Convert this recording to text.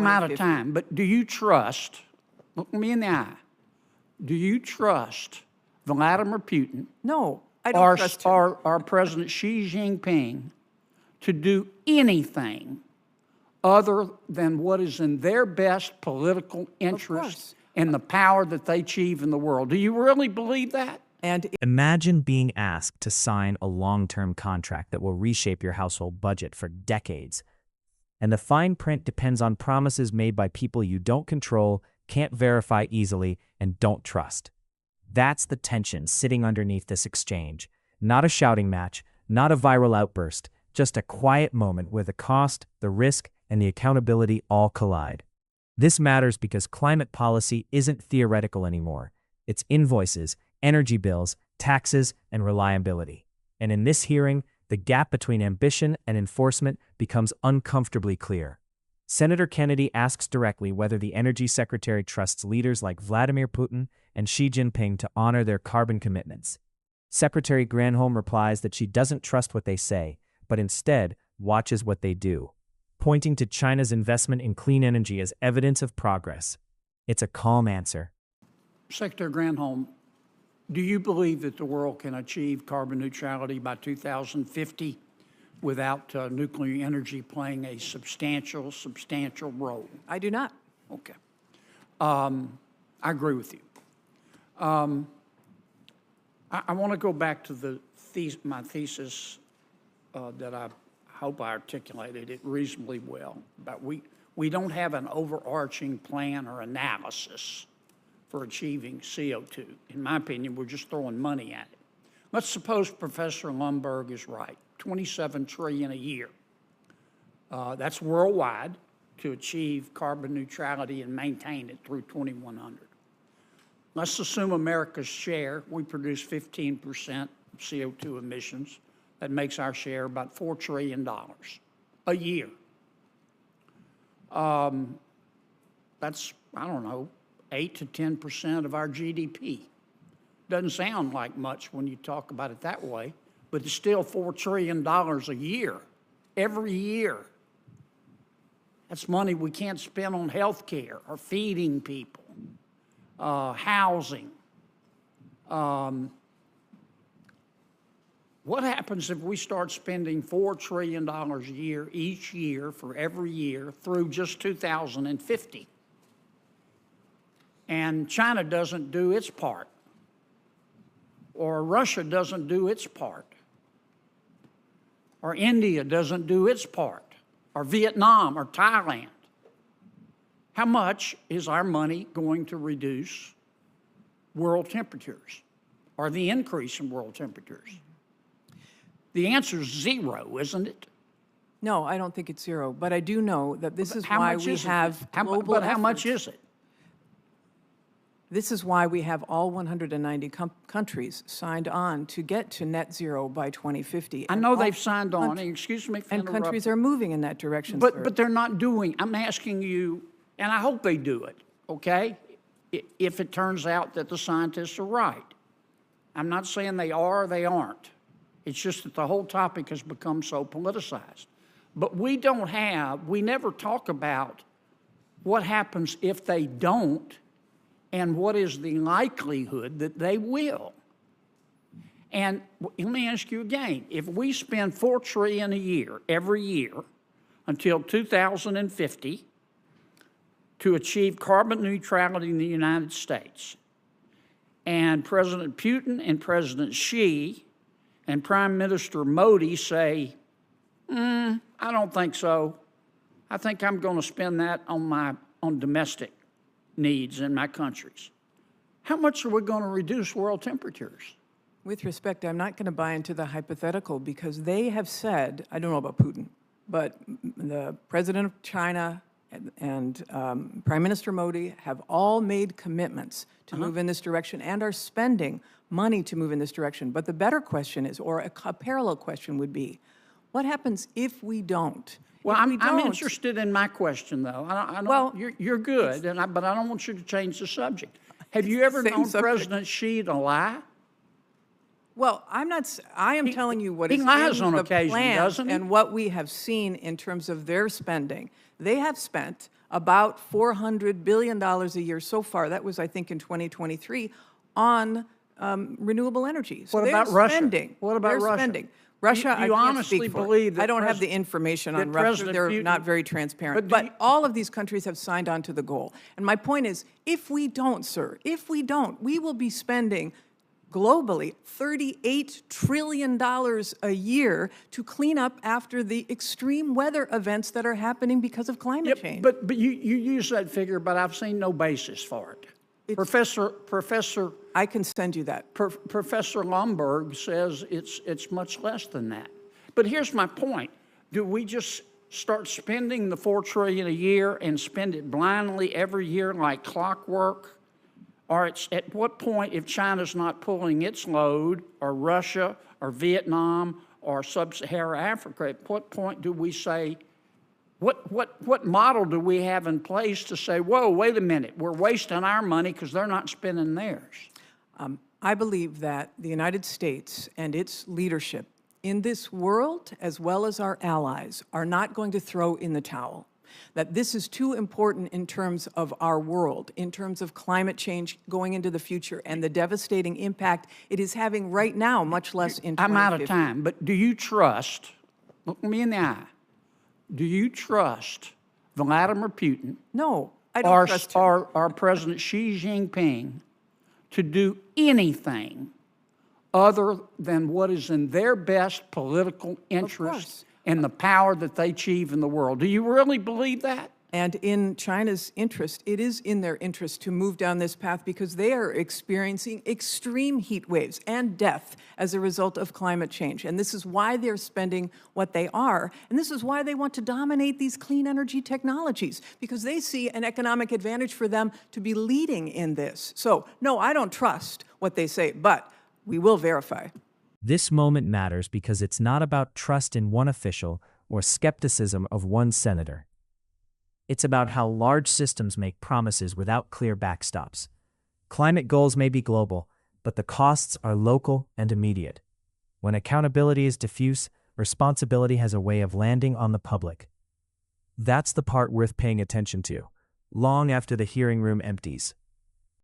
I'm out of 2050. time, but do you trust, look me in the eye, do you trust Vladimir Putin No, I don't trust him. or President Xi Jinping to do anything other than what is in their best political interest and the power that they achieve in the world? Do you really believe that? And Imagine being asked to sign a long-term contract that will reshape your household budget for decades. And the fine print depends on promises made by people you don't control, can't verify easily, and don't trust. That's the tension sitting underneath this exchange. Not a shouting match, not a viral outburst, just a quiet moment where the cost, the risk, and the accountability all collide. This matters because climate policy isn't theoretical anymore. It's invoices, energy bills, taxes, and reliability. And in this hearing, the gap between ambition and enforcement becomes uncomfortably clear. Senator Kennedy asks directly whether the Energy Secretary trusts leaders like Vladimir Putin and Xi Jinping to honor their carbon commitments. Secretary Granholm replies that she doesn't trust what they say, but instead watches what they do, pointing to China's investment in clean energy as evidence of progress. It's a calm answer. Secretary Granholm, do you believe that the world can achieve carbon neutrality by 2050 without nuclear energy playing a substantial role? I do not. Okay. I agree with you. I want to go back to my thesis that I hope I articulated it reasonably well. But we don't have an overarching plan or analysis for achieving CO2. In my opinion, we're just throwing money at it. Let's suppose Professor Lundberg is right, 27 trillion a year. That's worldwide to achieve carbon neutrality and maintain it through 2100. Let's assume America's share, we produce 15% of CO2 emissions. That makes our share about $4 trillion a year. That's, I don't know, 8 to 10% of our GDP. Doesn't sound like much when you talk about it that way, but it's still $4 trillion a year, every year. That's money we can't spend on health care or feeding people, housing. What happens if we start spending $4 trillion a year, each year, for every year through just 2050? And China doesn't do its part, or Russia doesn't do its part, or India doesn't do its part, or Vietnam or Thailand. How much is our money going to reduce world temperatures, or the increase in world temperatures? The answer is zero, isn't it? No, I don't think it's zero. But I do know that this is why we have global But how much is it? This is why we have all 190 countries signed on to get to net zero by 2050. I know they've signed on, excuse me for and interrupting. countries are moving in that direction, sir. But they're not doing, I'm asking you, and I hope they do it, okay? If it turns out that the scientists are right. I'm not saying they are or they aren't. It's just that the whole topic has become so politicized. But we never talk about what happens if they don't and what is the likelihood that they will. And let me ask you again, if we spend $4 trillion a year, every year, until 2050 to achieve carbon neutrality in the United States, and President Putin and President Xi and Prime Minister Modi say, I don't think so. I think I'm going to spend that on domestic needs in my countries. How much are we going to reduce world temperatures? With respect, I'm not going to buy into the hypothetical because they have said, I don't know about Putin, but the president of China and Prime Minister Modi have all made commitments to move in this direction and are spending money to move in this direction. But the better question is, or a parallel question would be, what happens if we don't? Well, I'm interested in my question, though. Well, you're good, but I don't want you to change the subject. Have you ever known President Xi to lie? Well, I am telling you what is in lies on the occasion, plan doesn't he? and what we have seen in terms of their spending. they have spent about $400 billion a year so far. That was, I think, in 2023, on renewable energy. So What they're about Russia? spending. What about they're Russia? Spending. Russia, Do you I can't honestly speak for. believe that I don't have the information on Russia. President They're Putin- not very transparent. But do But all of these countries have signed on to the goal. And my point is, if we don't, sir, if we don't, we will be spending globally $38 trillion a year to clean up after the extreme weather events that are happening because of climate change. But you use that figure, but I've seen no basis for it. Professor I can send you that. Professor Lomberg says it's much less than that. But here's my point. Do we just start spending the $4 trillion a year and spend it blindly every year like clockwork? Or at what point, if China's not pulling its load, or Russia, or Vietnam, or Sub-Saharan Africa, at what point do we say, what model do we have in place to say, whoa, wait a minute, we're wasting our money because they're not spending theirs? I believe that the United States and its leadership in this world, as well as our allies, are not going to throw in the towel. That this is too important in terms of our world, in terms of climate change going into the future and the devastating impact it is having right now, much less in 2050. I'm out of time, but do you trust, look me in the eye, do you trust Vladimir Putin No, I don't trust him. or President Xi Jinping to do anything other than what is in their best political interest and the power that they achieve in the world? Do you really believe that? And in China's interest, it is in their interest to move down this path because they are experiencing extreme heat waves and death as a result of climate change. And this is why they're spending what they are. And this is why they want to dominate these clean energy technologies, because they see an economic advantage for them to be leading in this. So, no, I don't trust what they say, but we will verify. This moment matters because it's not about trust in one official or skepticism of one senator. It's about how large systems make promises without clear backstops. Climate goals may be global, but the costs are local and immediate. When accountability is diffuse, responsibility has a way of landing on the public. That's the part worth paying attention to, long after the hearing room empties.